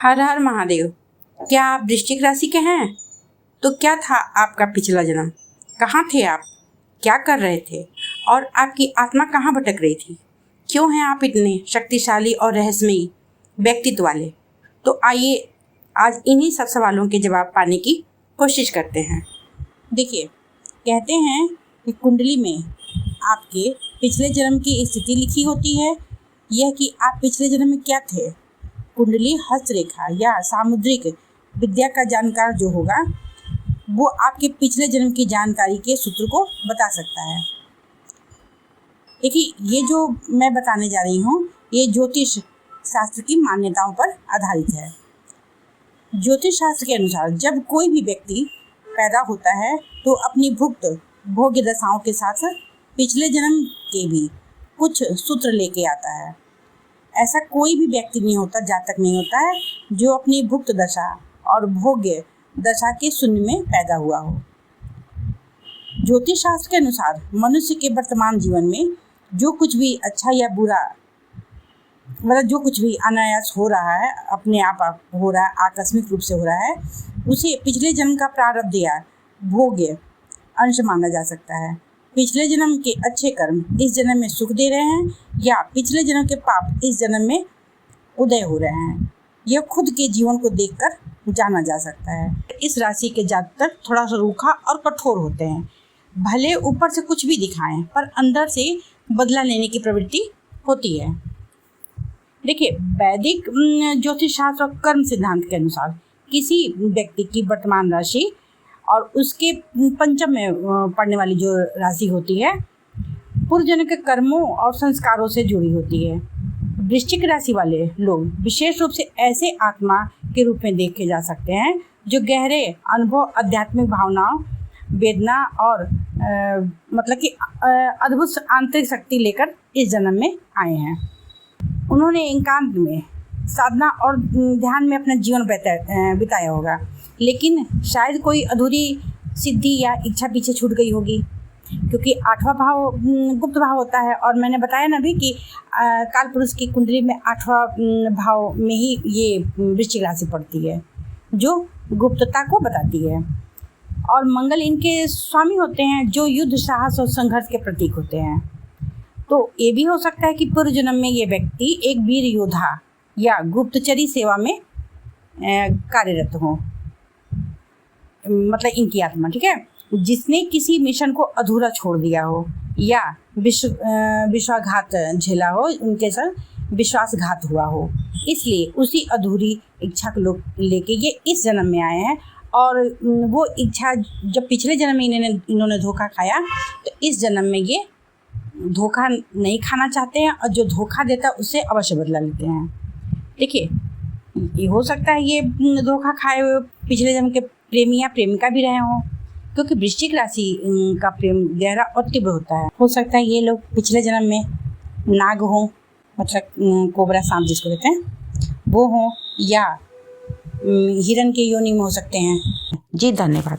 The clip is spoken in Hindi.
हर हर महादेव। क्या आप वृश्चिक राशि के हैं? तो क्या था आपका पिछला जन्म? कहाँ थे आप? क्या कर रहे थे? और आपकी आत्मा कहाँ भटक रही थी? क्यों हैं आप इतने शक्तिशाली और रहस्यमयी व्यक्तित्व वाले? तो आइए आज इन्हीं सब सवालों के जवाब पाने की कोशिश करते हैं। देखिए, कहते हैं कि कुंडली में आपके पिछले जन्म की स्थिति लिखी होती है, यह कि आप पिछले जन्म में क्या थे। कुंडली हस्तरेखा या सामुद्रिक विद्या का जानकार जो होगा वो आपके पिछले जन्म की जानकारी के सूत्र को बता सकता है। देखिए, ये जो मैं बताने जा रही हूँ ये ज्योतिष शास्त्र की मान्यताओं पर आधारित है। ज्योतिष शास्त्र के अनुसार जब कोई भी व्यक्ति पैदा होता है तो अपनी भुक्त भोग्य दशाओं के साथ पिछले जन्म के भी कुछ सूत्र लेके आता है। ऐसा कोई भी व्यक्ति नहीं होता, जातक नहीं होता है जो अपनी भुक्त दशा और भोग्य दशा के शून्य में पैदा हुआ हो। ज्योतिष शास्त्र के अनुसार मनुष्य के वर्तमान जीवन में जो कुछ भी अच्छा या बुरा, मतलब जो कुछ भी अनायास हो रहा है, अपने आप हो रहा है, आकस्मिक रूप से हो रहा है, उसे पिछले जन्म का प्रारब्ध या भोग्य अंश माना जा सकता है। पिछले जन्म के अच्छे कर्म इस जन्म में सुख दे रहे हैं या पिछले जन्म के पाप इस जन्म में उदय हो रहे हैं, यह खुद के जीवन को देखकर जाना जा सकता है। इस राशि के जातक थोड़ा सा रूखा और कठोर होते हैं। भले ऊपर से कुछ भी दिखाएं पर अंदर से बदला लेने की प्रवृत्ति होती है। देखिए, वैदिक ज्योतिष शास्त्र और कर्म सिद्धांत के अनुसार किसी व्यक्ति की वर्तमान राशि और उसके पंचम में पड़ने वाली जो राशि होती है पूर्व जन्म के कर्मों और संस्कारों से जुड़ी होती है। वृश्चिक राशि वाले लोग विशेष रूप से ऐसे आत्मा के रूप में देखे जा सकते हैं जो गहरे अनुभव, आध्यात्मिक भावनाओं, वेदना और मतलब कि अद्भुत आंतरिक शक्ति लेकर इस जन्म में आए हैं। उन्होंने एकांत में साधना और ध्यान में अपना जीवन बिताया होगा, लेकिन शायद कोई अधूरी सिद्धि या इच्छा पीछे छूट गई होगी, क्योंकि 8वां भाव गुप्त भाव होता है। और मैंने बताया ना भी कि काल पुरुष की कुंडली में 8वां भाव में ही ये वृश्चिक राशि पड़ती है जो गुप्तता को बताती है। और मंगल इनके स्वामी होते हैं जो युद्ध, साहस और संघर्ष के प्रतीक होते हैं। तो ये भी हो सकता है कि पूर्व जन्म में ये व्यक्ति एक वीर योद्धा या गुप्तचरी सेवा में कार्यरत हो, मतलब इनकी आत्मा, ठीक है, जिसने किसी मिशन को अधूरा छोड़ दिया हो या विश्वासघात झेला हो, उनके साथ विश्वासघात हुआ हो, इसलिए उसी अधूरी इच्छा को लेके ये इस जन्म में आए हैं। और वो इच्छा जब पिछले जन्म में इन्होंने धोखा खाया तो इस जन्म में ये धोखा नहीं खाना चाहते हैं और जो धोखा देता है उससे अवश्य बदला लेते हैं। देखिए, ये हो सकता है ये धोखा खाए हुए पिछले जन्म के प्रेमी या प्रेमिका भी रहे हों, क्योंकि वृश्चिक राशि का प्रेम गहरा और तीव्र होता है। हो सकता है ये लोग पिछले जन्म में नाग हों, मतलब कोबरा सांप जिसको कहते हैं वो हों, या हिरण के योनि में हो सकते हैं। जी धन्यवाद।